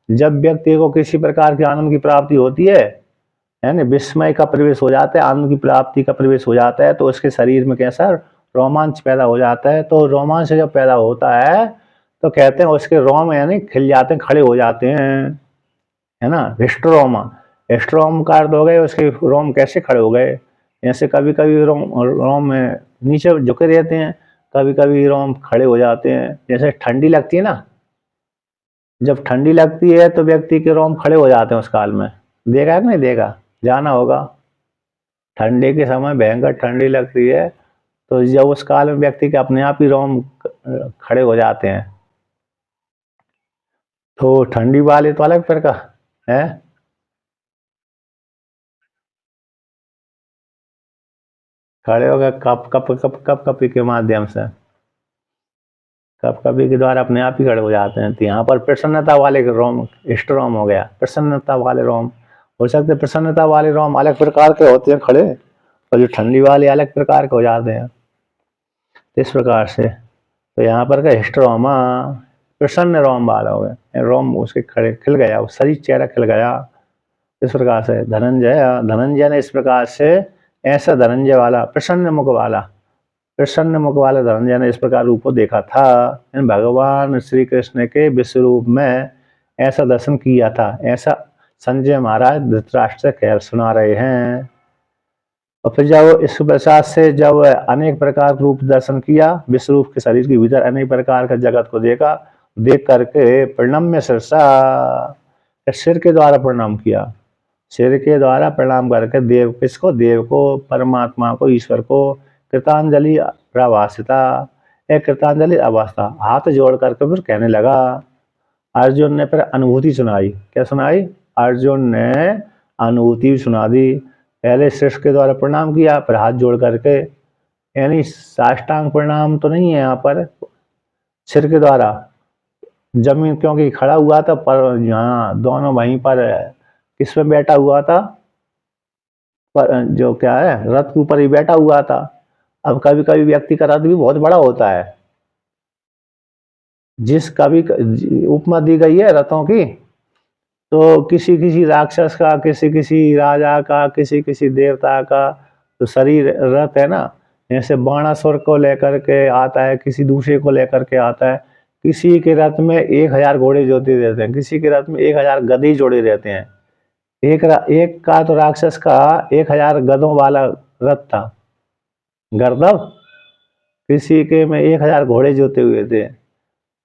जब व्यक्ति को किसी प्रकार के आनंद की प्राप्ति होती है ना, विस्मय का प्रवेश हो जाता है, आनंद की प्राप्ति का प्रवेश हो जाता है, तो उसके शरीर में कैसा रोमांच पैदा हो जाता है। तो रोमांच जब पैदा होता है तो कहते हैं उसके रोम यानी खिल जाते हैं, खड़े हो जाते हैं, है ना, हिस्ट्रोमा। हिस्ट्रोम का अर्थ हो गए उसके रोम कैसे खड़े हो गए, जैसे कभी कभी रोम रोम में नीचे झुके रहते हैं, कभी कभी रोम खड़े हो जाते हैं। जैसे ठंडी लगती है ना, जब ठंडी लगती है तो व्यक्ति के रोम खड़े हो जाते हैं उस काल में। देखा है कि नहीं देखा, जाना होगा। ठंडी के समय भयंकर ठंडी लगती है तो जब उस काल में व्यक्ति के अपने आप ही रोम खड़े हो जाते हैं। तो ठंडी वाले तो अलग प्रकार है, खड़े हो गए कप कप कप कप कपी के माध्यम से, कप कपी के द्वारा अपने आप ही खड़े हो जाते हैं। तो यहाँ पर प्रसन्नता वाले रोम इष्ट रोम हो गया, प्रसन्नता वाले रोम हो सकते, प्रसन्नता वाले रोम अलग प्रकार के होते हैं खड़े, और जो ठंडी वाले अलग प्रकार के हो जाते हैं। इस प्रकार से तो यहाँ पर का हिस्ट्रोमा प्रसन्न रोम वाला हो गया, रोम उसके खड़े खिल गया, शरीर चेहरा खिल गया। इस प्रकार से धनंजय, धनंजय ने इस प्रकार से ऐसा धनंजय वाला प्रसन्न मुख वाला धनंजय ने इस प्रकार रूप को देखा था। भगवान श्री कृष्ण के विश्व रूप में ऐसा दर्शन किया था, ऐसा संजय महाराज धृतराष्ट्र से सुना रहे हैं। और फिर जब इस प्रसाद से जब अनेक प्रकार रूप दर्शन किया, विश्व रूप के शरीर के भीतर अनेक प्रकार का जगत को देखा, देख करके प्रणम्य शिरसा, सिर के द्वारा प्रणाम किया, सिर के द्वारा प्रणाम करके देव किसको, देव को, परमात्मा को, ईश्वर को कृतांजलि प्रवासिता, एक कृतांजलि अवस्था हाथ जोड़ करके फिर कहने लगा। अर्जुन ने फिर अनुभूति सुनाई, क्या सुनाई, अर्जुन ने अनुभूति सुना दी। पहले शिष्य के द्वारा प्रणाम किया, फिर हाथ जोड़ करके, यानी साष्टांग प्रणाम तो नहीं है यहाँ पर, सिर के द्वारा जमीन क्योंकि खड़ा हुआ था, पर यहाँ दोनों वहीं पर किस में बैठा हुआ था, पर जो क्या है रथ के ऊपर ही बैठा हुआ था। अब कभी कभी व्यक्ति का रथ भी बहुत बड़ा होता है, जिस कभी उपमा दी गई है रथों की, तो किसी किसी राक्षस का, किसी किसी राजा का, किसी किसी देवता का तो शरीर रथ है ना, जैसे बाणासुर को लेकर के आता है, किसी दूसरे को लेकर के आता है। किसी के रथ में 1000 घोड़े जोते रहते हैं, किसी के रथ में 1000 गधे जोड़े रहते हैं। एक का तो राक्षस का 1000 गधों वाला रथ था गर्दभ, किसी के में 1000 घोड़े जोते हुए थे,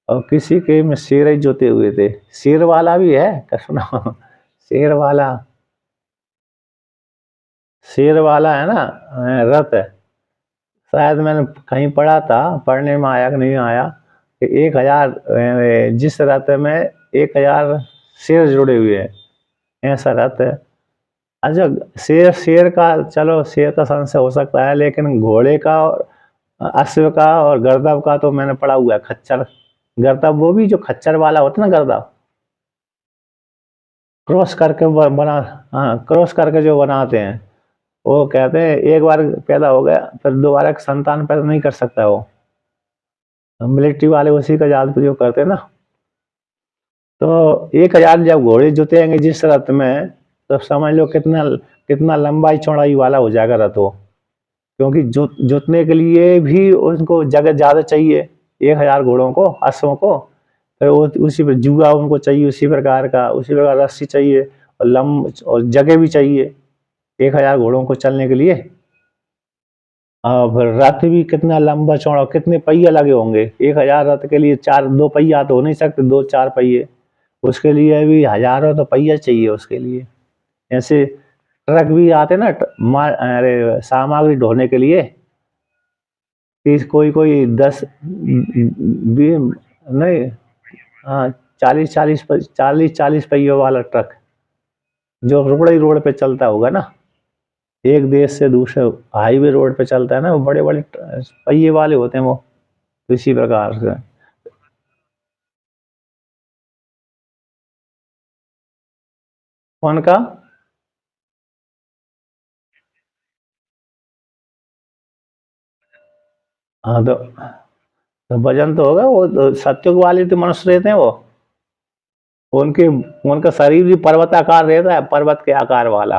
और किसी के में शेर ही जोते हुए थे। शेर वाला भी है क्या, सुना शेर वाला, शेर वाला है ना रथ है, शायद मैंने कहीं पढ़ा था, पढ़ने में आया कि नहीं आया, कि 1000 जिस रथ में 1000 शेर जुड़े हुए हैं, ऐसा रथ है। अच्छा, शेर शेर का चलो शेर का संशय हो सकता है, लेकिन घोड़े का और अश्व का और गर्दभ का तो मैंने पढ़ा हुआ है। खच्चर गर्दभ, वो भी जो खच्चर वाला होता है ना गर्दभ, क्रॉस करके बना, हाँ क्रॉस करके जो बनाते हैं, वो कहते हैं एक बार पैदा हो गया फिर दोबारा संतान पैदा नहीं कर सकता वो। मिलिट्री वाले उसी का ज्यादा प्रयोग करते हैं ना। तो 1000 जब घोड़े जुतेंगे जिस रथ में, तो समझ लो कितना कितना लंबाई चौड़ाई वाला हो जाएगा रथ वो। क्योंकि जुतने के लिए भी उनको जगह ज्यादा चाहिए, 1000 घोड़ों को, अश्वों को। फिर वो उसी पर जुआ उनको चाहिए, उसी प्रकार का, उसी प्रकार रस्सी चाहिए, और और जगह भी चाहिए 1000 घोड़ों को चलने के लिए। फिर रथ भी कितना लंबा चौड़ा, कितने पहिए लगे होंगे 1000 रथ के लिए। चार दो पहिया तो हो नहीं सकते, दो चार पहिए, उसके लिए भी हजारों तो पहिया चाहिए उसके लिए। ऐसे ट्रक भी आते ना, अरे सामग्री ढोने के लिए, कि कोई कोई 10 नहीं, हाँ 40 पहियों वाला ट्रक जो रोड ही रोड पे चलता होगा ना, एक देश से दूसरे हाईवे रोड पे चलता है ना, वो बड़े बड़े पहिए वाले होते हैं वो। तो इसी प्रकार से कौन का। हाँ तो वजन तो होगा वो, तो सत्युग वाले तो मनुष्य रहते हैं वो। उनके उनका शरीर भी पर्वताकार रहता है, पर्वत के आकार वाला।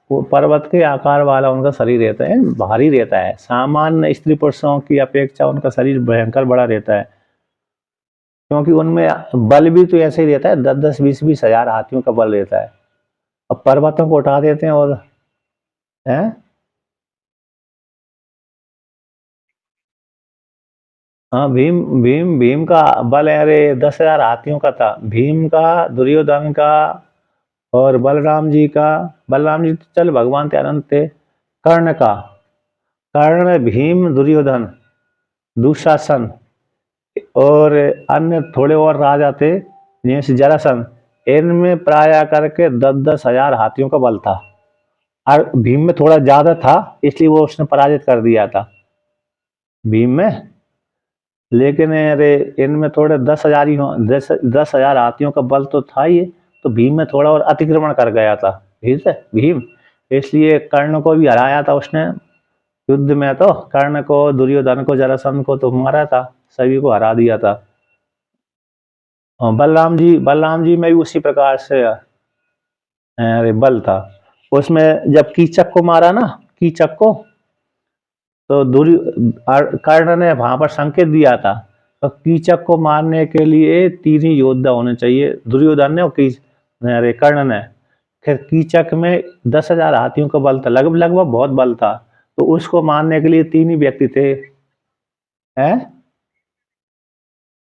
वो पर्वत के आकार वाला उनका शरीर रहता है, भारी रहता है। सामान्य स्त्री पुरुषों की अपेक्षा उनका शरीर भयंकर बड़ा रहता है, क्योंकि उनमें बल भी तो ऐसे ही रहता है, 10-10 20-20 हजार हाथियों का बल रहता है। अब पर्वतों को उठा देते हैं और हैं। हाँ भीम भीम भीम का बल अरे 10 हजार हाथियों का था, भीम का, दुर्योधन का, और बलराम जी तो चल भगवान थे, अनंत थे। कर्ण का, कर्ण, भीम, दुर्योधन, दुशासन, और अन्य थोड़े और राजा थे जैसे जरासंध। इनमें प्राय करके 10-10 हजार हाथियों का बल था, और भीम में थोड़ा ज्यादा था, इसलिए वो उसने पराजित कर दिया था भीम में। लेकिन अरे इनमें थोड़े 10 हजार ही हो, 10 हजार हाथियों का बल तो था ही, तो भीम में थोड़ा और अतिक्रमण कर गया था ठीक है भीम। इसलिए कर्ण को भी हराया था उसने युद्ध में। तो कर्ण को, दुर्योधन को, जरासंध को तो मारा था, सभी को हरा दिया था। और बलराम जी में भी उसी प्रकार से अरे बल था। उसमें जब कीचक को मारा ना, कीचक को, तो कर्ण ने वहां पर संकेत दिया था, तो कीचक को मारने के लिए 3 ही योद्धा होने चाहिए, दुर्योधन ने और अरे कर्ण ने। फिर कीचक में 10 हजार हाथियों का बल था, लगभग लगभग बहुत बल था, तो उसको मारने के लिए 3 ही व्यक्ति थे। हैं।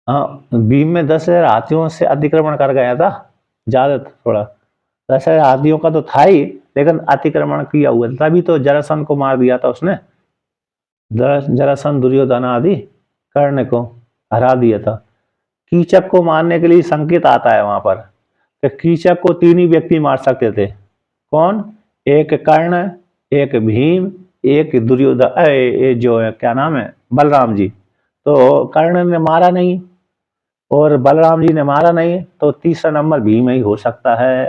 हाँ भीम में 10 हजार हाथियों से अतिक्रमण कर गया था, ज्यादा था थोड़ा। 10 हजार हाथियों का तो था ही, लेकिन अतिक्रमण किया हुआ था, तभी तो जरासंध को मार दिया था उसने। जरासंध, दुर्योधन आदि कर्ण को हरा दिया था। कीचक को मारने के लिए संकेत आता है वहां पर, तो कीचक को 3 ही व्यक्ति मार सकते थे। कौन? एक कर्ण, एक भीम, एक दुर्योधन, जो है क्या नाम है, बलराम जी। तो कर्ण ने मारा नहीं और बलराम जी ने मारा नहीं, तो तीसरा नंबर भीम ही हो सकता है।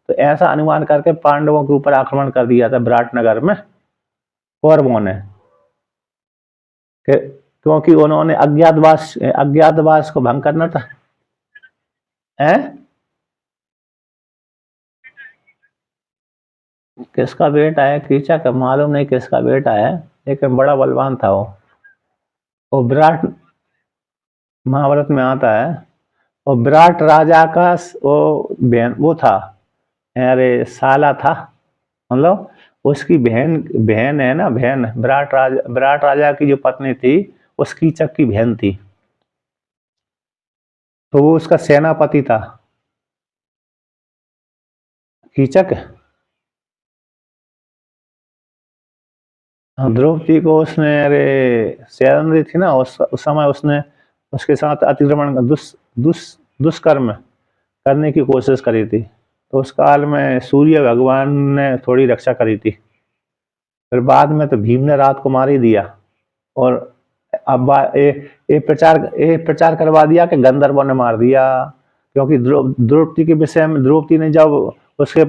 तो ऐसा अनुमान करके पांडवों के ऊपर आक्रमण कर दिया था विराटनगर में कौरवों ने, क्योंकि उन्होंने अज्ञातवास को भंग करना था। है किसका बेटा है कीचक, मालूम नहीं किसका बेटा है, लेकिन बड़ा बलवान था वो विराट, महाभारत में आता है। और विराट राजा का वो बहन वो था, अरे साला था, मतलब उसकी बहन, बहन है ना, बहन विराट राजा की जो पत्नी थी, उस कीचक की बहन थी, तो वो उसका सेनापति था कीचक। द्रौपदी को उसने, अरे सैरंध्री थी ना, उस समय उसने उसके साथ अतिक्रमण दुष्कर्म करने की कोशिश करी थी। तो उस काल में सूर्य भगवान ने थोड़ी रक्षा करी थी। फिर बाद में तो भीम ने रात को मार ही दिया। और अब ये प्रचार करवा दिया कि गंधर्वों ने मार दिया। क्योंकि द्रौपदी के विषय में, द्रौपदी ने जब उसके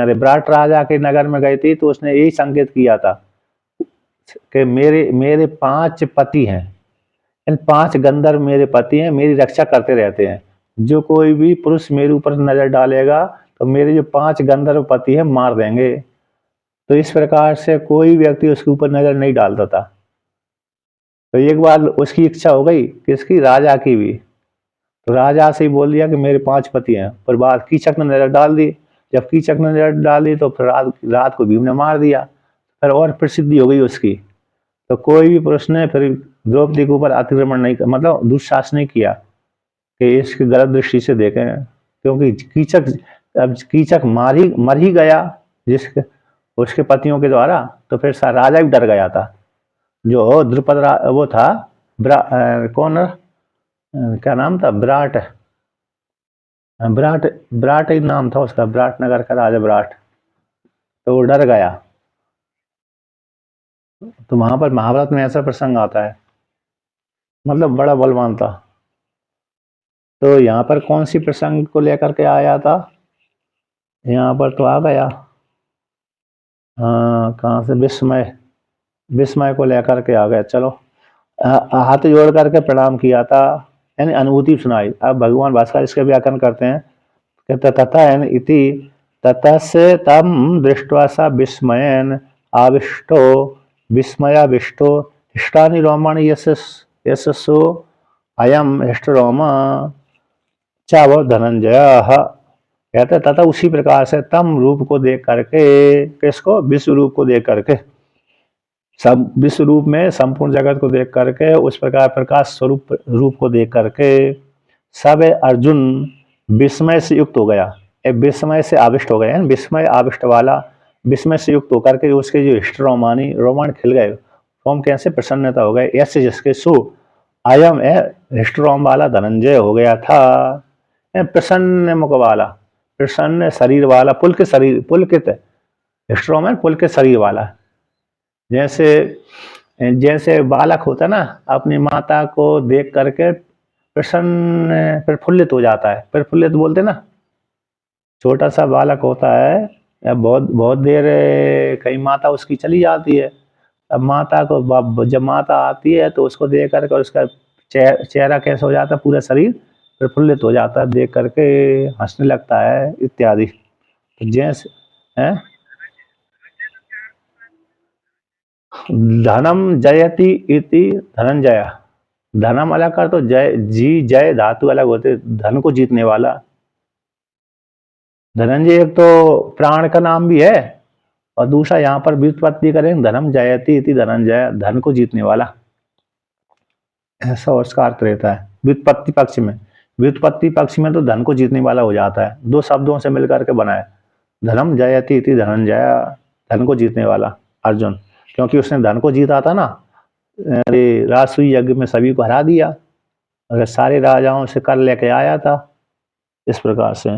विराट राजा के नगर में गई थी तो उसने यही संकेत किया था कि मेरे मेरे 5 पति हैं, इन 5 गंधर्व मेरे पति हैं, मेरी रक्षा करते रहते हैं। जो कोई भी पुरुष मेरे ऊपर नजर डालेगा तो मेरे जो 5 गंधर्व पति हैं मार देंगे। तो इस प्रकार से कोई व्यक्ति उसके ऊपर नजर नहीं डालता था। तो एक बार उसकी इच्छा हो गई, किसकी, राजा की भी। तो राजा से ही बोल दिया कि मेरे 5 पति हैं। पर बाद कीचक ने नजर डाल दी। जब कीचक ने नजर डाली तो फिर रात को भीम ने मार दिया। फिर और प्रसिद्धि हो गई उसकी। तो कोई भी पुरुष ने फिर द्रौपदी के ऊपर अतिक्रमण नहीं, मतलब दुशासन नहीं किया कि इसकी गलत दृष्टि से देखें। क्योंकि कीचक, अब कीचक मर ही गया जिसके उसके पतियों के द्वारा, तो फिर राजा भी डर गया था। जो द्रुपद वो था, कौन, क्या नाम था, विराट, विराट, विराट ही नाम था उसका, विराट नगर का राजा विराट। तो वो डर गया। तो वहां पर महाभारत में ऐसा प्रसंग आता है, मतलब बड़ा बलवान था। तो यहाँ पर कौन सी प्रसंग को लेकर के आया था, यहाँ पर तो आ गया, हाँ कहाँ से, विस्मय, विस्मय को लेकर के आ गया। चलो, हाथ जोड़ करके प्रणाम किया था, यानी अनुभूति सुनाई। अब भगवान भास्कर इसका व्याख्यान करते हैं कि तथा इति ततस्य तम दृष्ट्वा सा विस्मयन आविष्टो विस्मयाविष्टो हिष्टानि रोमाणि यशस्सो अयम हिष्टरोमा चावो धनंजय। कहते तथा उसी प्रकार से तम रूप को देख करके, किसको, विश्व रूप को देख करके, सब विश्व रूप में संपूर्ण जगत को देख करके, उस प्रकार प्रकाश स्वरूप रूप को देख करके सब अर्जुन विस्मय से युक्त हो गया, विस्मय से आविष्ट हो गया, विस्मय आविष्ट वाला, विस्मय से युक्त होकर के उसके जो हिष्ट रोमानी, रोमाण खिल गए, रोम कैसे प्रसन्नता हो गए, ऐसे जिसके सु आयम हिष्ट रोम वाला धनंजय हो गया था, प्रसन्न मुख वाला, प्रसन्न शरीर वाला, पुलकित शरीर, पुलकित हिष्ट रोम है, पुलकित शरीर वाला। जैसे जैसे बालक होता है ना, अपनी माता को देख करके प्रसन्न प्रफुल्लित हो जाता है, प्रफुल्लित बोलते ना। छोटा सा बालक होता है, या बहुत बहुत देर कहीं माता उसकी चली जाती है, अब माता को, जब माता आती है तो उसको देख करके उसका चेहरा कैसा हो जाता है, पूरा शरीर प्रफुल्लित हो जाता है, देख करके हंसने लगता है इत्यादि। तो जैसे है, धनम जयति इति धनंजय। धनम अलग कर तो जय, जी जय धातु अलग होते, धन को जीतने वाला। धनंजय एक तो प्राण का नाम भी है, और दूसरा यहाँ पर व्युत्पत्ति करें, धनम जयति इति धनंजय, धन को जीतने वाला, ऐसा उसका अर्थ रहता है व्युत्पत्ति पक्ष में। व्युत्पत्ति पक्ष में तो धन को जीतने वाला हो जाता है, दो शब्दों से मिलकर के बना है, धनम जयति इति धनंजय, धन को जीतने वाला अर्जुन। क्योंकि उसने धन को जीता था ना, अरे राजसूय यज्ञ में सभी को हरा दिया, अगर सारे राजाओं से कर लेके आया था, इस प्रकार से।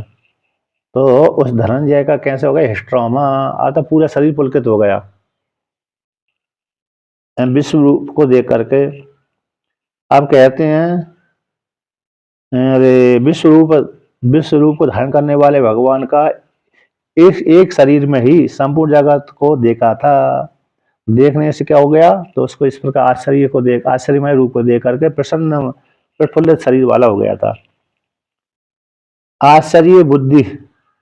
तो उस धनंजय का कैसे हो गया, हिस्ट्रोमा आता, पूरा शरीर पुलकित हो गया विश्व रूप को देख करके। अब कहते हैं, अरे विश्व रूप को धारण करने वाले भगवान का एक शरीर में ही संपूर्ण जगत को देखा था। देखने से क्या हो गया, तो उसको इस प्रकार आश्चर्य को देख, आश्चर्यमय रूप को देख करके प्रसन्न प्रफुल्लित शरीर वाला हो गया था। आश्चर्य बुद्धि,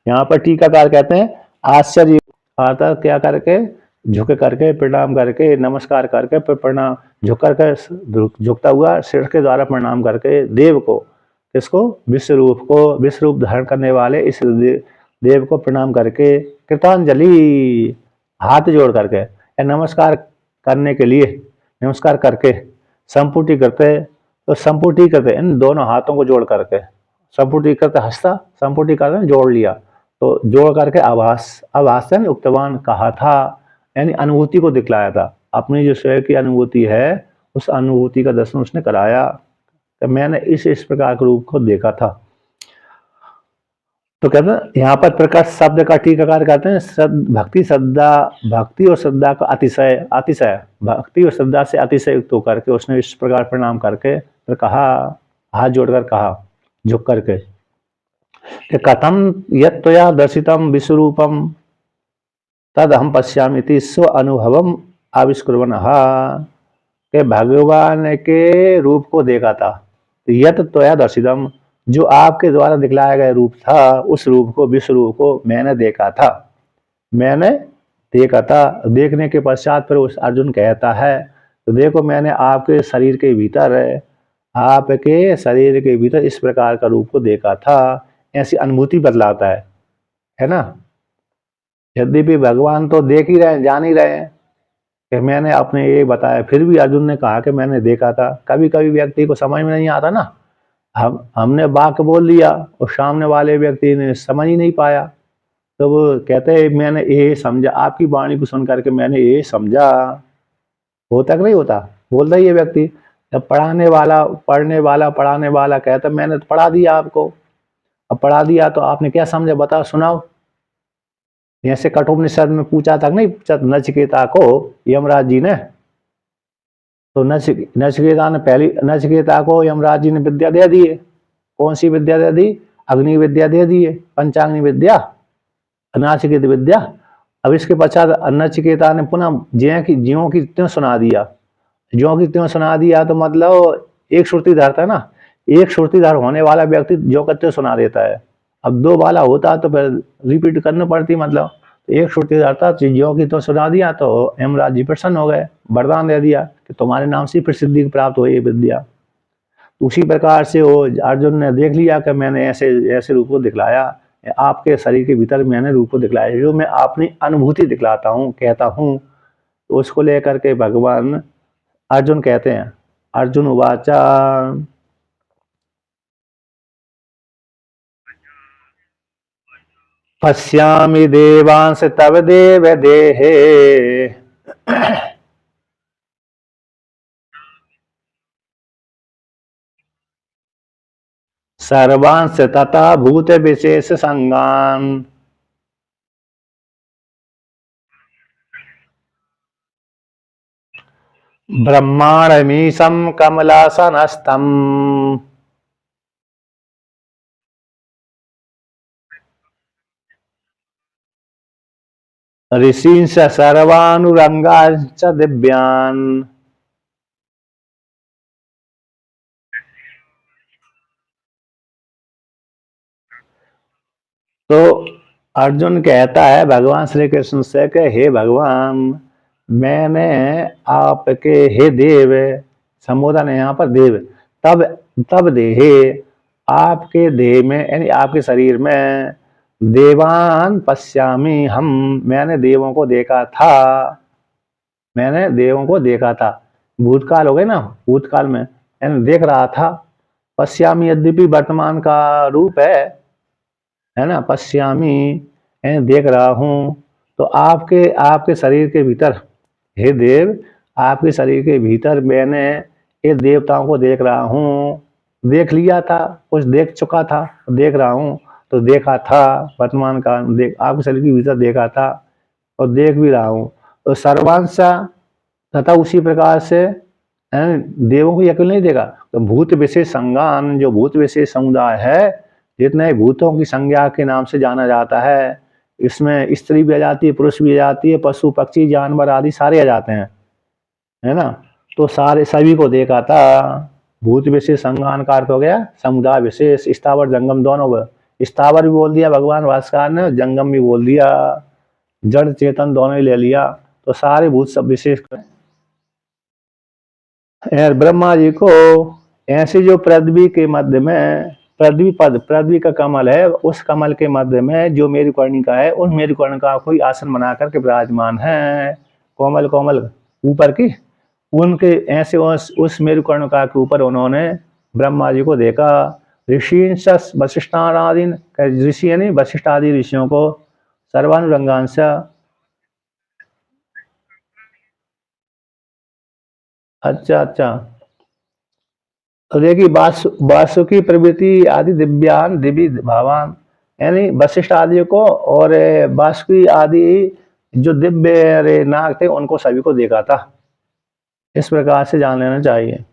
यहाँ पर टीकाकार कहते हैं आश्चर्य, आता क्या करके, झुक करके, प्रणाम करके, नमस्कार करके, प्रणाम झुक करके, झुकता हुआ सिर के द्वारा प्रणाम करके देव को, किसको, विश्व रूप को, विश्व रूप धारण करने वाले इस देव को प्रणाम करके, कृतांजलि, हाथ जोड़ करके, नमस्कार करने के लिए, नमस्कार करके, संपुटी करते, तो संपुटी करते इन दोनों हाथों को जोड़ करके, संपुटी करते हंसता, संपुटी करते जोड़ लिया, तो जोड़ करके आभास, आभासन उक्तवान कहा था, यानी अनुभूति को दिखलाया था। अपनी जो स्वयं की अनुभूति है उस अनुभूति का दर्शन उसने कराया कि मैंने इस प्रकार के रूप को देखा था। तो कहते हैं यहाँ पर प्रकाश शब्द का टीकाकार कहते हैं भक्ति श्रद्धा, भक्ति और श्रद्धा का अतिशय अतिशय भक्ति और श्रद्धा से अतिशय युक्त होकर के उसने इस प्रकार प्रणाम करके फिर कहा, हाथ जोड़कर कहा, झुक करके कि कथम यत्त्वया दर्शितम विश्वरूपम तद हम पश्यामि स्व अनुभवम आविष्कुर्वन्नः, के भगवान के रूप को देखा था। यत त्वया दर्शितम, जो आपके द्वारा दिखलाया गया रूप था, उस रूप को, विश्व रूप को मैंने देखा था, मैंने देखा था। देखने के पश्चात फिर उस अर्जुन कहता है, तो देखो मैंने आपके शरीर के भीतर इस प्रकार का रूप को देखा था, ऐसी अनुभूति बतलाता है ना। यद्यपि भगवान तो देख ही रहे, जान ही रहे हैं कि मैंने अपने ये बताया, फिर भी अर्जुन ने कहा कि मैंने देखा था। कभी कभी व्यक्ति को समझ में नहीं आता ना, हमने वाक्य बोल दिया और सामने वाले व्यक्ति ने समझ ही नहीं पाया, तो वो कहते हैं मैंने ये समझा, आपकी वाणी को सुन करके मैंने ये समझा। होता कि नहीं होता, बोलता ही ये व्यक्ति। जब पढ़ने वाला कहता मैंने तो पढ़ा दिया आपको, अब पढ़ा दिया तो आपने क्या समझा, बताओ, सुनाओ। जैसे कठोपनिषद में पूछा था नहीं, नचिकेता को यमराज जी ने, तो नचिकेता को यमराज जी ने विद्या दे दी है। कौन सी विद्या दे दी? अग्नि विद्या दे दी है, पंचाग्नि विद्या, अनाचिकेत विद्या। अब इसके पश्चात नचिकेता ने पुनः ज्यों की त्यों सुना दिया। ज्यों की त्यों सुना दिया तो मतलब एक श्रुतिधर था ना, एक श्रुतिधर होने वाला व्यक्ति जो कहते सुना देता है। अब दो वाला होता तो फिर रिपीट करनी पड़ती, मतलब एक श्रुतिधर था, ज्यों की तो सुना दिया, तो यमराज जी प्रसन्न हो गए, वरदान दे दिया कि तुम्हारे नाम से प्रसिद्धि प्राप्त हो ये विद्या। उसी प्रकार से वो अर्जुन ने देख लिया कि मैंने ऐसे रूप को दिखलाया, आपके शरीर के भीतर मैंने रूप को दिखलाया, जो मैं अपनी अनुभूति दिखलाता हूँ, कहता हूँ। तो उसको लेकर के भगवान अर्जुन कहते हैं, अर्जुन उवाचा पश्यामि देवांश तव देव देहे सर्वांश तथा भूत विशेष संगान। ब्रह्माणमीशं कमलासनस्थम् ऋषींश सर्वानुरंगांश्च दिव्यान्। तो अर्जुन कहता है भगवान श्री कृष्ण से कि हे भगवान, मैंने आपके, हे देव, संबोधन है यहाँ पर देव, तब तब देहे, आपके देह में यानी आपके शरीर में, देवान पश्यामि हम, मैंने देवों को देखा था, मैंने देवों को देखा था। भूतकाल हो गए ना, भूतकाल में यानी देख रहा था। पश्यामि यद्यपि वर्तमान का रूप है ना, पश्यामि यानी देख रहा हूँ। तो आपके आपके शरीर के भीतर, हे देव, आपके शरीर के भीतर मैंने ये देवताओं को देख रहा हूँ। देख लिया था, कुछ देख चुका था, देख रहा हूँ, तो देखा था वर्तमान का, देख आपके शरीर के भीतर देखा था और देख भी रहा हूँ। तो सर्वांशा तथा उसी प्रकार से देवों को अकेले नहीं देखा, तो भूत विशेष संज्ञान, जो भूत विशेष समुदाय है, जितने भूतों की संज्ञा के नाम से जाना जाता है, इसमें स्त्री भी आ जाती है, पुरुष भी आ जाती है, पशु पक्षी जानवर आदि सारे आ जाते हैं, है ना। तो सारे सभी को देखा था। भूत विशेष संज्ञान का अर्थ हो गया समुदाय विशेष, स्थावर जंगम दोनों। स्थावर भी बोल दिया भगवान भास्कर ने, जंगम भी बोल दिया, जड़ चेतन दोनों ही ले लिया। तो सारे भूत सब विशेष ब्रह्मा जी को ऐसे जो पृथ्वी के मध्य में, पृथ्वी का कमल है, उस कमल के मध्य में जो मेरु कर्णिका है, उन मेरु कर्णिका को ही आसन बना करके विराजमान है, कोमल कोमल ऊपर की, उनके ऐसे उस मेरु कर्णिका के ऊपर उन्होंने ब्रह्मा जी को देखा। ऋषि वशिष्ठादीन, ऋषि यानी वशिष्ठ आदि ऋषियों को, सर्वानुरंगांश अच्छा अच्छा। तो देखिए वासुकी प्रवृत्ति आदि दिव्यान दिव्य भावान, यानी वशिष्ठ आदि को और वासुकी आदि जो दिव्य नाग थे उनको सभी को देखा था। इस प्रकार से जान लेना चाहिए।